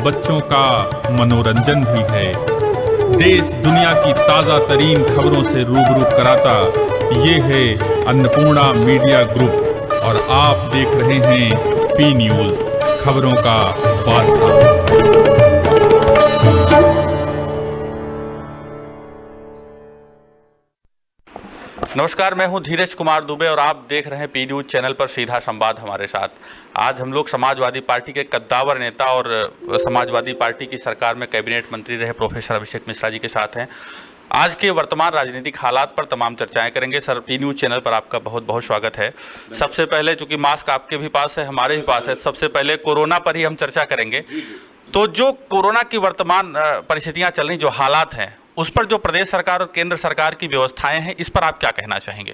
बच्चों का मनोरंजन भी है। देश दुनिया की ताज़ा तरीन खबरों से रूबरू कराता ये है अन्नपूर्णा मीडिया ग्रुप और आप देख रहे हैं पी न्यूज़, खबरों का बादशाह। नमस्कार, मैं हूं धीरज कुमार दुबे और आप देख रहे हैं पी न्यूज़ चैनल पर सीधा संवाद हमारे साथ। आज हम लोग समाजवादी पार्टी के कद्दावर नेता और समाजवादी पार्टी की सरकार में कैबिनेट मंत्री रहे प्रोफेसर अभिषेक मिश्रा जी के साथ हैं। आज के वर्तमान राजनीतिक हालात पर तमाम चर्चाएं करेंगे। सर, पी न्यूज़ चैनल पर आपका बहुत बहुत स्वागत है। सबसे पहले, चूंकि मास्क आपके भी पास है, हमारे भी पास है, सबसे पहले कोरोना पर ही हम चर्चा करेंगे। तो जो कोरोना की वर्तमान परिस्थितियाँ चल रही, जो हालात हैं, उस पर जो प्रदेश सरकार और केंद्र सरकार की व्यवस्थाएं हैं, इस पर आप क्या कहना चाहेंगे?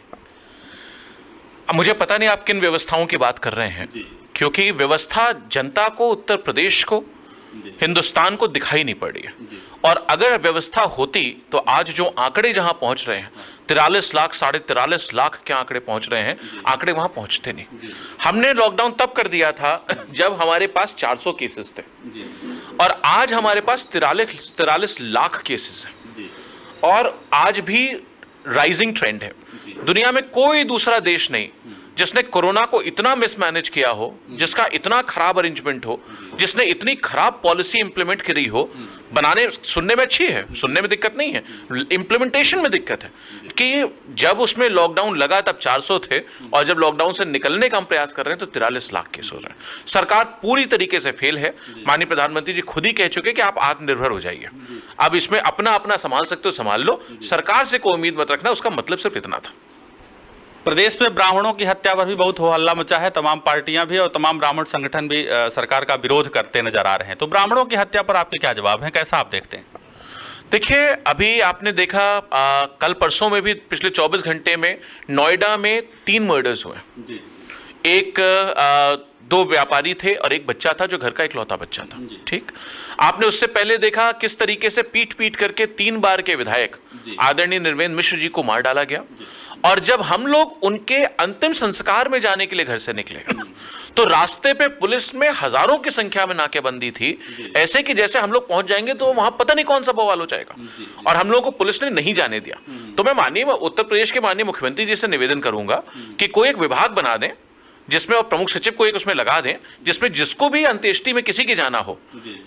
मुझे पता नहीं आप किन व्यवस्थाओं की बात कर रहे हैं, क्योंकि व्यवस्था जनता को, उत्तर प्रदेश को, हिंदुस्तान को दिखाई नहीं पड़ रही है। और अगर व्यवस्था होती तो आज जो आंकड़े जहां पहुंच रहे हैं, 43 लाख, 43.5 लाख के आंकड़े पहुंच रहे हैं, आंकड़े वहां पहुंचते नहीं। हमने लॉकडाउन तब कर दिया था जब हमारे पास 400 केसेस थे और आज हमारे पास 43 लाख केसेस हैं और आज भी राइजिंग ट्रेंड है। दुनिया में कोई दूसरा देश नहीं जिसने कोरोना को इतना मिसमैनेज किया हो, जिसका इतना खराब अरेंजमेंट हो, जिसने इतनी खराब पॉलिसी इंप्लीमेंट करी हो। बनाने सुनने में अच्छी है, सुनने में दिक्कत नहीं है, इंप्लीमेंटेशन में दिक्कत है कि जब उसमें लॉकडाउन लगा तब 400 थे और जब लॉकडाउन से निकलने का हम प्रयास कर रहे हैं तो 43 लाख केस हो रहे हैं। सरकार पूरी तरीके से फेल है। माननीय प्रधानमंत्री जी खुद ही कह चुके कि आप आत्मनिर्भर हो जाइए, अब इसमें अपना अपना संभाल सकते हो संभाल लो, सरकार से कोई उम्मीद मत रखना। उसका मतलब सिर्फ इतना था। प्रदेश में ब्राह्मणों की हत्या पर भी बहुत हो हल्ला मचा है। तमाम पार्टियां भी और तमाम ब्राह्मण संगठन भी सरकार का विरोध करते नजर आ रहे हैं। तो ब्राह्मणों की हत्या पर आपके क्या जवाब हैं, कैसा आप देखते हैं? देखिए, अभी आपने देखा कल परसों में भी पिछले 24 घंटे में नोएडा में 3 मर्डर्स हुए। एक 2 व्यापारी थे और एक बच्चा था जो घर का इकलौता बच्चा था। ठीक, आपने उससे पहले देखा किस तरीके से पीट पीट करके 3 बार के विधायक आदरणीय निर्वेंद्र मिश्र जी को मार डाला गया। और जब हम लोग उनके अंतिम संस्कार में जाने के लिए घर से निकले तो रास्ते पे पुलिस में हजारों की संख्या में नाकेबंदी थी, ऐसे कि जैसे हम लोग पहुंच जाएंगे तो वहां पता नहीं कौन सा बवाल हो जाएगा, और हम लोगों को पुलिस ने नहीं जाने दिया। तो मैं माननीय उत्तर प्रदेश के माननीय मुख्यमंत्री जी से निवेदन करूंगा कि कोई एक विभाग बना दें जिसमें, और प्रमुख सचिव को एक उसमें लगा दें, जिसमें जिसको भी अंत्येष्टि में किसी की जाना हो,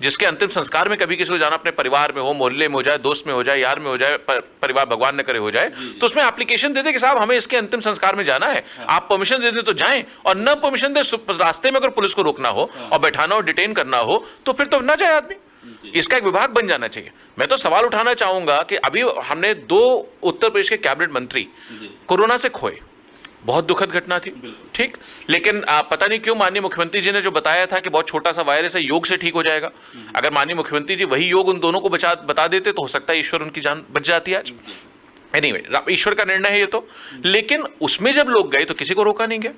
जिसके अंतिम संस्कार में कभी किसी को जाना, अपने परिवार में हो, मोहल्ले में हो जाए, दोस्त में हो जाए, यार में हो जाए, परिवार भगवान न करे हो जाए, तो उसमें एप्लीकेशन दे दे कि साहब हमें इसके अंतिम संस्कार में जाना है, आप परमिशन दे दें तो जाएं, और न परमिशन दे रास्ते में अगर पुलिस को रोकना हो और बैठाना हो, डिटेन करना हो, तो फिर तो न जाए आदमी। इसका एक विभाग बन जाना चाहिए। मैं तो सवाल उठाना चाहूंगा कि अभी हमने 2 उत्तर प्रदेश के कैबिनेट मंत्री कोरोना से खोए, बहुत दुखद घटना थी। ठीक, लेकिन पता नहीं क्यों माननीय मुख्यमंत्री जी ने जो बताया था कि बहुत छोटा सा वायरस है, योग से ठीक हो जाएगा, अगर माननीय मुख्यमंत्री जी वही योग उन दोनों को बता देते तो हो सकता है ईश्वर उनकी जान बच जाती है आज। एनीवे, ईश्वर का निर्णय है ये तो। लेकिन उसमें जब लोग गए तो किसी को रोका नहीं गया,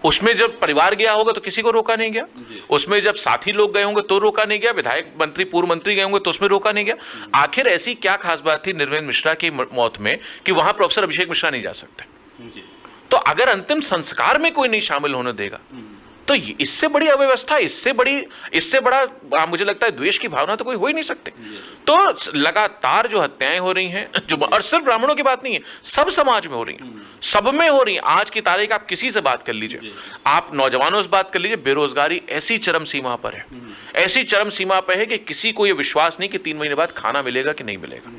उसमें जब परिवार गया होगा तो किसी को रोका नहीं गया, उसमें जब साथी लोग गए होंगे तो रोका नहीं गया, विधायक मंत्री पूर्व मंत्री गए होंगे तो उसमें रोका नहीं गया। आखिर ऐसी क्या खास बात थी निर्वेंद्र मिश्रा की मौत में कि वहां प्रोफेसर अभिषेक मिश्रा नहीं जा सकते? तो अगर अंतिम संस्कार में कोई नहीं शामिल होने देगा तो इससे बड़ी अव्यवस्था, इससे बड़ा मुझे लगता है द्वेष की भावना तो कोई हो ही नहीं सकते। तो लगातार जो हत्याएं हो रही हैं, जो, और सिर्फ ब्राह्मणों की बात नहीं है, सब समाज में हो रही हैं, सब में हो रही हैं। आज की तारीख आप किसी से बात कर लीजिए, आप नौजवानों से बात कर लीजिए, बेरोजगारी ऐसी चरम सीमा पर है, ऐसी चरम सीमा पर है कि किसी को यह विश्वास नहीं कि 3 महीने बाद खाना मिलेगा कि नहीं मिलेगा।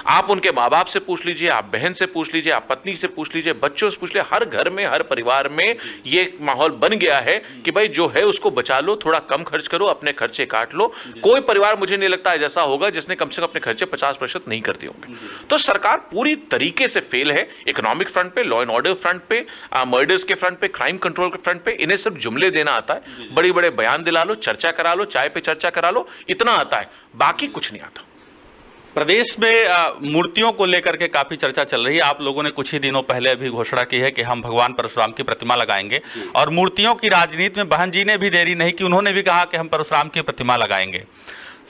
आप उनके माँ बाप से पूछ लीजिए, आप बहन से पूछ लीजिए, आप पत्नी से पूछ लीजिए, बच्चों से पूछ लीजिए, हर घर में, हर परिवार में ये माहौल बन गया है कि भाई जो है उसको बचा लो, थोड़ा कम खर्च करो, अपने खर्चे काट लो। कोई परिवार मुझे नहीं लगता है ऐसा होगा जिसने कम से कम अपने खर्चे 50% नहीं करते होंगे। तो सरकार पूरी तरीके से फेल है, इकोनॉमिक फ्रंट पे, लॉ एंड ऑर्डर फ्रंट पे, मर्डर्स के फ्रंट पे, क्राइम कंट्रोल के फ्रंट पे। इन्हें सिर्फ जुमले देना आता है, बड़े बड़े बयान दिला लो, चर्चा करा लो, चाय पे चर्चा करा लो, इतना आता है, बाकी कुछ नहीं आता। प्रदेश में मूर्तियों को लेकर के काफी चर्चा चल रही है। आप लोगों ने कुछ ही दिनों पहले अभी घोषणा की है कि हम भगवान परशुराम की प्रतिमा लगाएंगे, और मूर्तियों की राजनीति में बहन जी ने भी देरी नहीं की, उन्होंने भी कहा कि हम परशुराम की प्रतिमा लगाएंगे।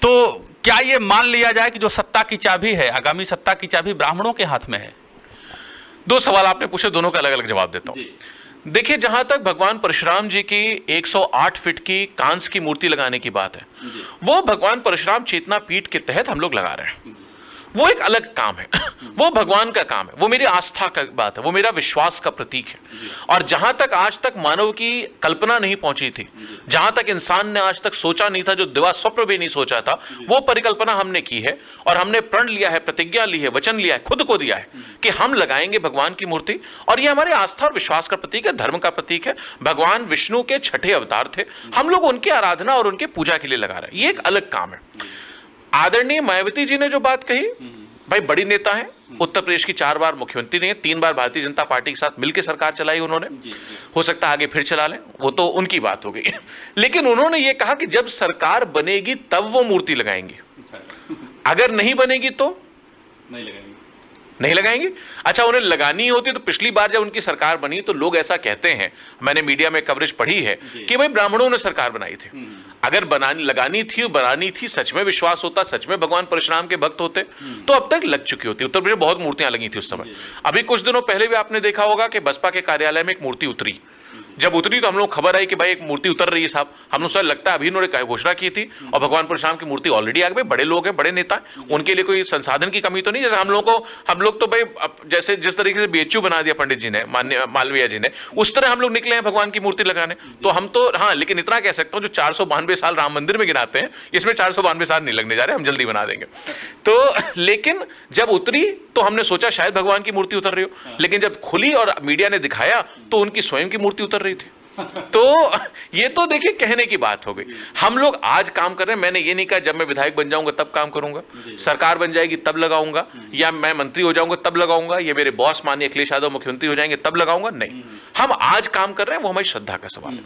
तो क्या ये मान लिया जाए कि जो सत्ता की चाबी है, आगामी सत्ता की चाबी ब्राह्मणों के हाथ में है? 2 सवाल आपने पूछे, दोनों का अलग अलग जवाब देता हूं। देखिए, जहां तक भगवान परशुराम जी की 108 फीट की कांस की मूर्ति लगाने की बात है, वो भगवान परशुराम चेतना पीठ के तहत हम लोग लगा रहे हैं। वो एक अलग काम है, वो भगवान का काम है, वो मेरी आस्था का बात है, वो मेरा विश्वास का प्रतीक है। और जहां तक आज तक मानव की कल्पना नहीं पहुंची थी, जहां तक इंसान ने आज तक सोचा नहीं था, जो दिवा स्वप्न भी नहीं सोचा था, वो परिकल्पना हमने की है। और हमने प्रण लिया है, प्रतिज्ञा ली है, वचन लिया है, खुद को दिया है कि हम लगाएंगे भगवान की मूर्ति। और ये हमारे आस्था और विश्वास का प्रतीक है, धर्म का प्रतीक है। भगवान विष्णु के छठे अवतार थे, हम लोग उनकी आराधना और उनके पूजा के लिए लगा रहे हैं। ये एक अलग काम है। आदरणीय मायावती जी ने जो बात कही, भाई बड़ी नेता है, उत्तर प्रदेश की 4 बार मुख्यमंत्री नहीं है, 3 बार भारतीय जनता पार्टी के साथ मिलकर सरकार चलाई उन्होंने। हो सकता है आगे फिर चला लें, वो तो उनकी बात हो गई। लेकिन उन्होंने ये कहा कि जब सरकार बनेगी तब वो मूर्ति लगाएंगे, अगर नहीं बनेगी तो नहीं लगाएंगे। अच्छा, उन्हें लगानी होती तो पिछली बार जब उनकी सरकार बनी तो लोग ऐसा कहते हैं, मैंने मीडिया में कवरेज पढ़ी है कि भाई ब्राह्मणों ने सरकार बनाई थी। अगर बनानी थी, सच में विश्वास होता, सच में भगवान परशुराम के भक्त होते, तो अब तक लग चुकी होती। उत्तर प्रदेश में बहुत मूर्तियां लगी थी उस समय। अभी कुछ दिनों पहले भी आपने देखा होगा कि बसपा के कार्यालय में एक मूर्ति उतरी। जब उतरी तो हम लोग खबर आई कि भाई एक मूर्ति उतर रही है साहब। हम लोग सर लगता है अभी उन्होंने घोषणा की थी और भगवान परशुराम की मूर्ति ऑलरेडी आ गई। बड़े लोग हैं, बड़े नेता हैं, उनके लिए कोई संसाधन की कमी तो नहीं। जैसे हम लोग तो भाई जैसे जिस तरीके से बीएचयू बना दिया पंडित जी ने, माननीय मालवीय जी ने, उस तरह हम लोग निकले हैं भगवान की मूर्ति लगाने। तो हम तो हाँ, लेकिन इतना कह सकता हूँ, जो 492 साल राम मंदिर में गिनाते हैं, इसमें 492 साल नहीं लगने जा रहे, हम जल्दी बना देंगे। तो लेकिन जब उतरी तो हमने सोचा शायद भगवान की मूर्ति उतर रही हो, लेकिन जब खुली और मीडिया ने दिखाया तो उनकी स्वयं की मूर्ति उतर रही थी। तो ये तो देखिए कहने की बात हो गई। हम लोग आज काम कर रहे हैं। मैंने ये नहीं कहा जब मैं विधायक बन जाऊंगा तब काम करूंगा, सरकार बन जाएगी तब लगाऊंगा, या मैं मंत्री हो जाऊंगा तब लगाऊंगा, ये मेरे बॉस माननीय अखिलेश यादव मुख्यमंत्री हो जाएंगे तब लगाऊंगा। नहीं, हम आज काम कर रहे हैं, वो हमारी श्रद्धा का सवाल है।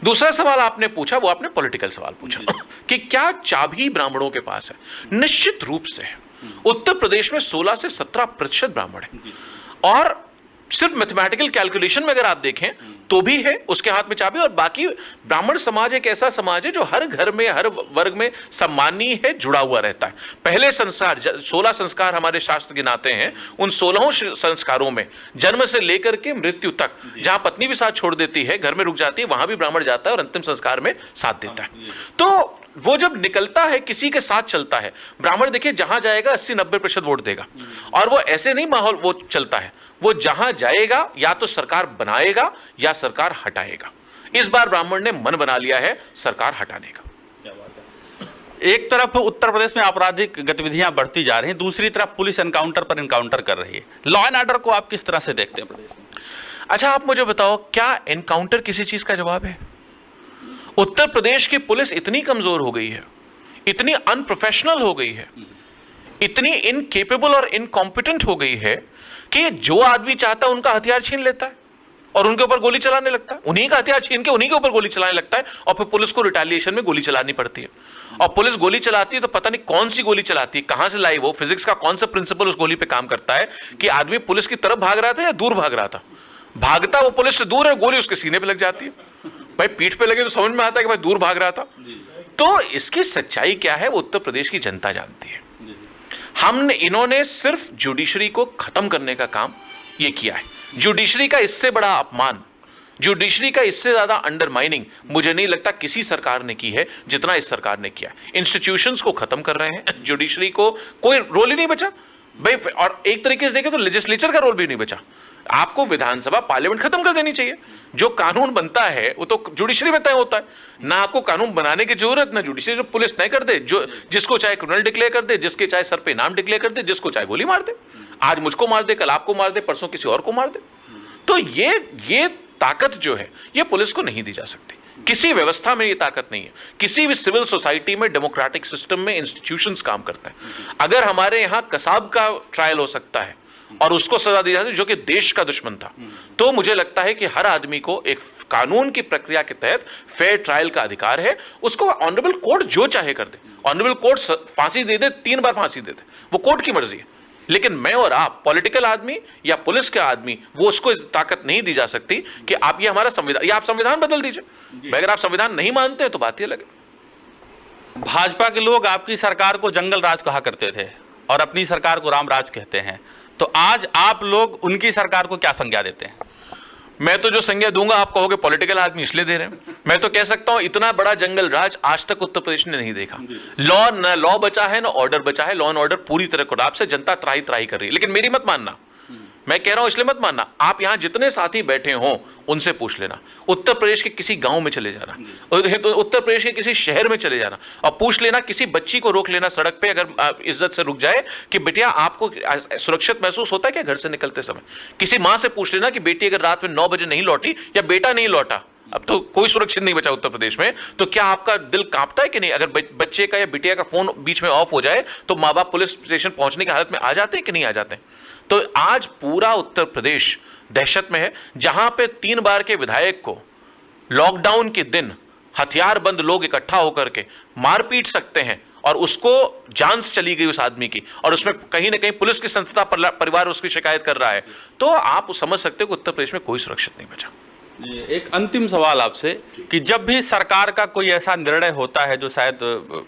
दूसरा सवाल आपने पूछा, वो आपने पॉलिटिकल सवाल पूछा कि क्या चाबी ब्राह्मणों के पास है। निश्चित रूप से है। उत्तर प्रदेश में 16 से 17% ब्राह्मण है, और सिर्फ मैथमेटिकल कैलकुलेशन में अगर आप देखें तो भी है उसके हाथ में चाबी। और बाकी ब्राह्मण समाज एक ऐसा समाज है जो हर घर में, हर वर्ग में सम्मानीय है, जुड़ा हुआ रहता है। पहले संस्कार, 16 संस्कार हमारे शास्त्र गिनाते हैं, उन 16 संस्कारों में जन्म से लेकर के मृत्यु तक, जहां पत्नी भी साथ छोड़ देती है, घर में रुक जाती है, वहां भी ब्राह्मण जाता है और अंतिम संस्कार में साथ देता है। तो वो जब निकलता है, किसी के साथ चलता है, ब्राह्मण देखिए जहां जाएगा 80-90% वोट देगा। और वो ऐसे नहीं माहौल वो चलता है, वो जहां जाएगा या तो सरकार बनाएगा या सरकार हटाएगा। इस बार ब्राह्मण ने मन बना लिया है सरकार हटाने का। क्या बात है। एक तरफ उत्तर प्रदेश में आपराधिक गतिविधियां बढ़ती जा रही हैं, दूसरी तरफ पुलिस एनकाउंटर पर एनकाउंटर कर रही है। लॉ एंड ऑर्डर को आप किस तरह से देखते हैं प्रदेश में? अच्छा, आप मुझे बताओ, क्या एनकाउंटर किसी चीज का जवाब है? उत्तर प्रदेश की पुलिस इतनी कमजोर हो गई है, इतनी अनप्रोफेशनल हो गई है, इतनी इनकेपेबल और इनकॉम्पिटेंट हो गई है कि जो आदमी चाहता है उनका हथियार छीन लेता है और उनके ऊपर गोली चलाने लगता है। उन्हीं का हथियार छीन के उन्हीं के ऊपर गोली चलाने लगता है, और फिर पुलिस को रिटेलिएशन में गोली चलानी पड़ती है। और पुलिस गोली चलाती है तो पता नहीं कौन सी गोली चलाती है, कहां से लाई, वो फिजिक्स का कौन सा प्रिंसिपल उस गोली पे काम करता है कि आदमी पुलिस की तरफ भाग रहा था या दूर भाग रहा था। भागता वो पुलिस से दूर है, गोली उसके सीने पे लग जाती है। भाई पीठ पे लगे तो समझ में आता है कि भाई दूर भाग रहा था। तो इसकी सच्चाई क्या है वो उत्तर प्रदेश की जनता जानती है। इन्होंने सिर्फ जुडिशरी को खत्म करने का काम ये किया है। जुडिशरी का इससे बड़ा अपमान, जुडिशरी का इससे ज्यादा अंडरमाइनिंग मुझे नहीं लगता किसी सरकार ने की है जितना इस सरकार ने किया। इंस्टीट्यूशंस को खत्म कर रहे हैं, जुडिशरी को कोई रोल ही नहीं बचा भाई। और एक तरीके से देखें तो लेजिस्लेचर का रोल भी नहीं बचा। आपको विधानसभा, पार्लियामेंट खत्म कर देनी चाहिए। जो कानून बनता है वो तो जुडिशरी में तय होता है, ना आपको कानून बनाने की जरूरत, ना जुडिशरी। जो पुलिस तय कर दे, जो जिसको चाहे क्रिमिनल डिक्लेयर कर दे, जिसके चाहे सर पे नाम डिक्लेयर कर दे, जिसको चाहे गोली मार दे। आज मुझको मार दे, कल आपको मार दे, परसों किसी और को मार दे। तो ये ताकत जो है ये पुलिस को नहीं दी जा सकती। किसी व्यवस्था में ये ताकत नहीं है। किसी भी सिविल सोसाइटी में, डेमोक्रेटिक सिस्टम में इंस्टीट्यूशंस काम करते हैं। अगर हमारे यहां कसाब का ट्रायल हो सकता है और उसको सजा दी जाती है जो कि देश का दुश्मन था, तो मुझे लगता है कि हर आदमी को एक कानून की प्रक्रिया के तहत फेयर ट्रायल का अधिकार है। उसको ऑनरेबल कोर्ट जो चाहे कर दे। ऑनरेबल कोर्ट फांसी दे दे, 3 बार फांसी दे दे, वो कोर्ट की मर्जी है। लेकिन मैं और आप, पॉलिटिकल आदमी या पुलिस के आदमी, वो उसको ताकत नहीं दी जा सकती कि आप ये हमारा संविधान, या आप संविधान बदल दीजिए। अगर आप संविधान नहीं मानते हैं तो बात ही अलग है। भाजपा के लोग आपकी सरकार को जंगल राज कहा करते थे और अपनी सरकार को राम राज कहते हैं, तो आज आप लोग उनकी सरकार को क्या संज्ञा देते हैं? मैं तो जो संज्ञा दूंगा आप कहोगे पॉलिटिकल आदमी इसलिए दे रहे हैं। मैं तो कह सकता हूं इतना बड़ा जंगल राज आज तक उत्तर प्रदेश ने नहीं देखा। लॉ बचा है ना ऑर्डर बचा है। लॉ एंड ऑर्डर पूरी तरह कोलैप्स है, जनता त्राही त्राही कर रही है। लेकिन मेरी मत मानना, मैं कह रहा हूं इसलिए मत मानना, आप यहां जितने साथी बैठे हों उनसे पूछ लेना, उत्तर प्रदेश के किसी गांव में चले जाना, उत्तर प्रदेश के किसी शहर में चले जाना और पूछ लेना, किसी बच्ची को रोक लेना सड़क पे, अगर इज्जत से रुक जाए कि बेटिया आपको सुरक्षित महसूस होता है क्या घर से निकलते समय। किसी मां से पूछ लेना कि बेटी अगर रात में 9 बजे नहीं लौटी या बेटा नहीं लौटा, अब तो कोई सुरक्षित नहीं बचा उत्तर प्रदेश में, तो क्या आपका दिल कांपता है कि नहीं। अगर बच्चे का या बिटिया का फोन बीच में ऑफ हो जाए तो माँ बाप पुलिस स्टेशन पहुंचने की हालत में आ जाते हैं कि नहीं आ जाते हैं। तो आज पूरा उत्तर प्रदेश दहशत में है, जहां पे 3 बार के विधायक को लॉकडाउन के दिन हथियारबंद लोग इकट्ठा होकर के मार पीट सकते हैं और उसको जान से चली गई उस आदमी की, और उसमें कहीं ना कहीं पुलिस की संस्था परिवार उसकी शिकायत कर रहा है, तो आप समझ सकते हो कि उत्तर प्रदेश में कोई सुरक्षित नहीं बचा। एक अंतिम सवाल आपसे कि जब भी सरकार का कोई ऐसा निर्णय होता है जो शायद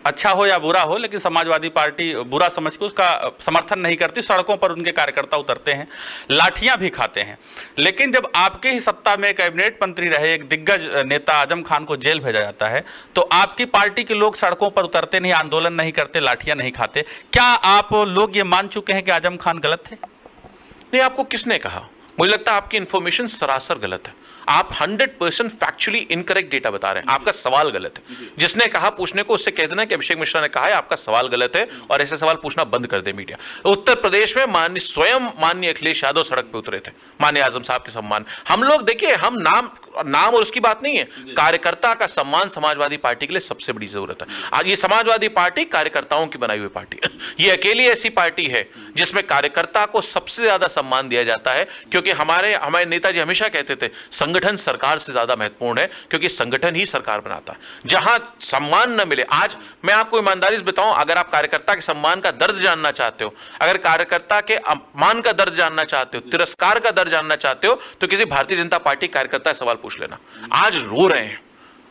अच्छा हो या बुरा हो, लेकिन समाजवादी पार्टी बुरा समझ के उसका समर्थन नहीं करती, सड़कों पर उनके कार्यकर्ता उतरते हैं, लाठियां भी खाते हैं, लेकिन जब आपके ही सत्ता में कैबिनेट मंत्री रहे एक दिग्गज नेता आजम खान को जेल भेजा जाता है, तो आपकी पार्टी के लोग सड़कों पर उतरते नहीं, आंदोलन नहीं करते, लाठियां नहीं खाते। क्या आप लोग ये मान चुके हैं कि आजम खान गलत थे? नहीं, आपको किसने कहा? मुझे लगता है आपकी इंफॉर्मेशन सरासर गलत है। आप 100% फैक्चुअली इनकरेक्ट डेटा बता रहे हैं। आपका सवाल गलत है। जिसने कहा पूछने को उससे कह देना कि अभिषेक मिश्रा ने कहा है, आपका सवाल गलत है और ऐसे सवाल पूछना बंद कर दे मीडिया। उत्तर प्रदेश में माननीय अखिलेश यादव सड़क पे उतरे थे माननीय आजम साहब के सम्मान। हम लोग देखिए, हम नाम और उसकी बात नहीं है, कार्यकर्ता का सम्मान समाजवादी पार्टी के लिए सबसे बड़ी जरूरत है। आज ये समाजवादी पार्टी कार्यकर्ताओं की बनाई हुई पार्टी है। ये अकेली ऐसी पार्टी है जिसमें कार्यकर्ता को सबसे ज्यादा सम्मान दिया जाता है, क्योंकि हमारे नेताजी हमेशा कहते थे संगठन सरकार से ज्यादा महत्वपूर्ण है, क्योंकि संगठन ही सरकार बनाता है। जहां सम्मान न मिले, आज मैं आपको ईमानदारी से बताऊं, अगर आप कार्यकर्ता के सम्मान का दर्द जानना चाहते हो, अगर कार्यकर्ता के अपमान का दर्द जानना चाहते हो, तिरस्कार का दर्द जानना चाहते हो, तो किसी भारतीय जनता पार्टी कार्यकर्ता सवाल पूछ लेना। आज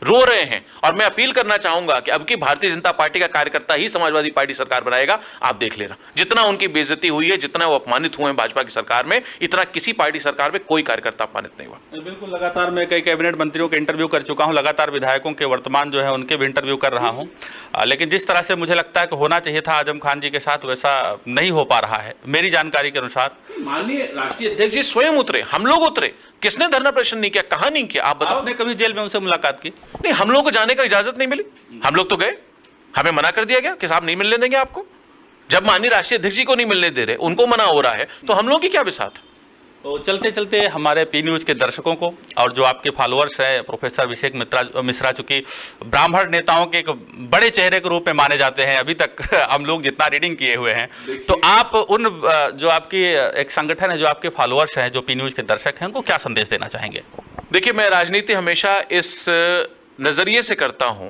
रो रहे हैं और मैं अपील करना चाहूंगा कि अब की भारतीय जनता पार्टी का कार्यकर्ता ही समाजवादी पार्टी सरकार बनाएगा। आप देख लेना, जितना उनकी बेइज्जती हुई है, जितना वो अपमानित हुए हैं भाजपा की सरकार में, इतना किसी पार्टी सरकार में कोई कार्यकर्ता अपमानित नहीं हुआ। बिल्कुल, लगातार मैं कई कैबिनेट मंत्रियों के इंटरव्यू कर चुका हूं, लगातार विधायकों के वर्तमान जो है उनके भी इंटरव्यू कर रहा हूं, लेकिन जिस तरह से मुझे लगता है कि होना चाहिए था आजम खान जी के साथ, वैसा नहीं हो पा रहा है मेरी जानकारी के अनुसार। माननीय राष्ट्रीय अध्यक्ष जी स्वयं उतरे, हम लोग उतरे, किसने धरना प्रदर्शन नहीं किया? कहां नहीं किया? आप बताओ। आपने कभी जेल में उनसे मुलाकात की? नहीं, हम लोग को जाने का इजाजत नहीं मिली, हम लोग तो गए, हमें मना कर दिया गया कि साहब नहीं मिलने देंगे आपको। जब माननीय राष्ट्रीय अध्यक्ष जी को नहीं मिलने दे रहे, उनको मना हो रहा है, तो हम लोग की क्या बिसात? तो चलते चलते हमारे पी न्यूज़ के दर्शकों को और जो आपके फॉलोअर्स हैं, प्रोफेसर अभिषेक मिश्रा चूंकि ब्राह्मण नेताओं के एक बड़े चेहरे के रूप में माने जाते हैं, अभी तक हम लोग जितना रीडिंग किए हुए हैं, तो आप उन जो आपकी एक संगठन है, जो आपके फॉलोअर्स हैं, जो पी न्यूज़ के दर्शक हैं, उनको क्या संदेश देना चाहेंगे? देखिए, मैं राजनीति हमेशा इस नजरिए से करता हूं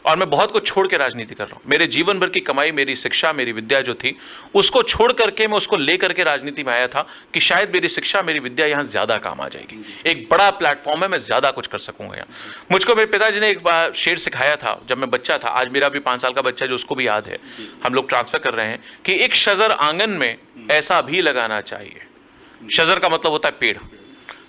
और मैं बहुत कुछ छोड़ के राजनीति कर रहा हूं। मेरे जीवन भर की कमाई, मेरी शिक्षा, मेरी विद्या जो थी, उसको छोड़ करके मैं उसको लेकर के राजनीति में आया था कि शायद मेरी शिक्षा, मेरी विद्या यहां ज्यादा काम आ जाएगी। एक बड़ा प्लेटफॉर्म है, मैं ज्यादा कुछ कर सकूंगा यहाँ। मुझको मेरे पिताजी ने एक बार शेर सिखाया था जब मैं बच्चा था, आज मेरा भी 5 साल का बच्चा जो उसको भी याद है, हम लोग ट्रांसफर कर रहे हैं, कि एक शजर आंगन में ऐसा भी लगाना चाहिए। शजर का मतलब होता है पेड़,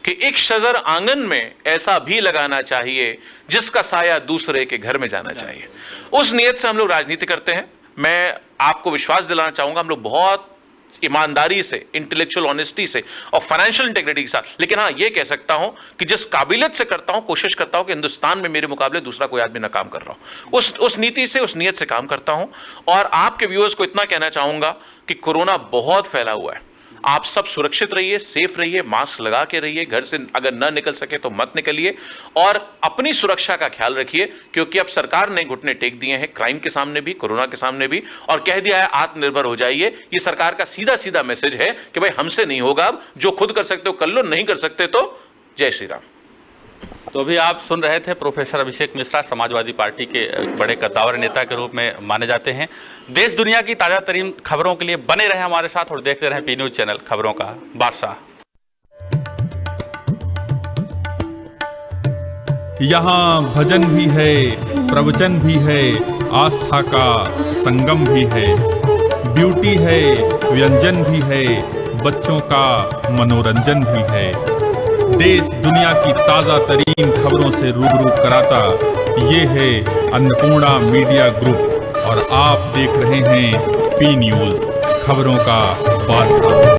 कि एक शजर आंगन में ऐसा भी लगाना चाहिए जिसका साया दूसरे के घर में जाना चाहिए। उस नियत से हम लोग राजनीति करते हैं। मैं आपको विश्वास दिलाना चाहूंगा, हम लोग बहुत ईमानदारी से, इंटेलेक्चुअल ऑनेस्टी से और फाइनेंशियल इंटेग्रिटी के साथ, लेकिन हाँ ये कह सकता हूं कि जिस काबिलियत से करता हूं, कोशिश करता हूं कि हिंदुस्तान में मेरे मुकाबले दूसरा कोई आदमी ना काम कर रहा हो, उस नीति से, उस नियत से काम करता हूं। और आपके व्यूअर्स को इतना कहना चाहूंगा कि कोरोना बहुत फैला हुआ है, आप सब सुरक्षित रहिए, सेफ रहिए, मास्क लगा के रहिए, घर से अगर न निकल सके तो मत निकलिए और अपनी सुरक्षा का ख्याल रखिए, क्योंकि अब सरकार ने घुटने टेक दिए हैं, क्राइम के सामने भी, कोरोना के सामने भी, और कह दिया है आत्मनिर्भर हो जाइए। ये सरकार का सीधा सीधा मैसेज है कि भाई हमसे नहीं होगा, अब जो खुद कर सकते हो कर लो, नहीं कर सकते तो जय श्री राम। तो अभी आप सुन रहे थे प्रोफेसर अभिषेक मिश्रा, समाजवादी पार्टी के बड़े कद्दावर नेता के रूप में माने जाते हैं। देश दुनिया की ताज़ा तरीन खबरों के लिए बने रहे हमारे साथ और देखते रहें पी न्यूज़ चैनल, खबरों का बादशाह। यहाँ भजन भी है, प्रवचन भी है, आस्था का संगम भी है, ब्यूटी है, व्यंजन भी है, बच्चों का मनोरंजन भी है। देश दुनिया की ताजा तरीन खबरों से रूबरू कराता ये है अन्नपूर्णा मीडिया ग्रुप और आप देख रहे हैं पी न्यूज़, खबरों का बादशाह।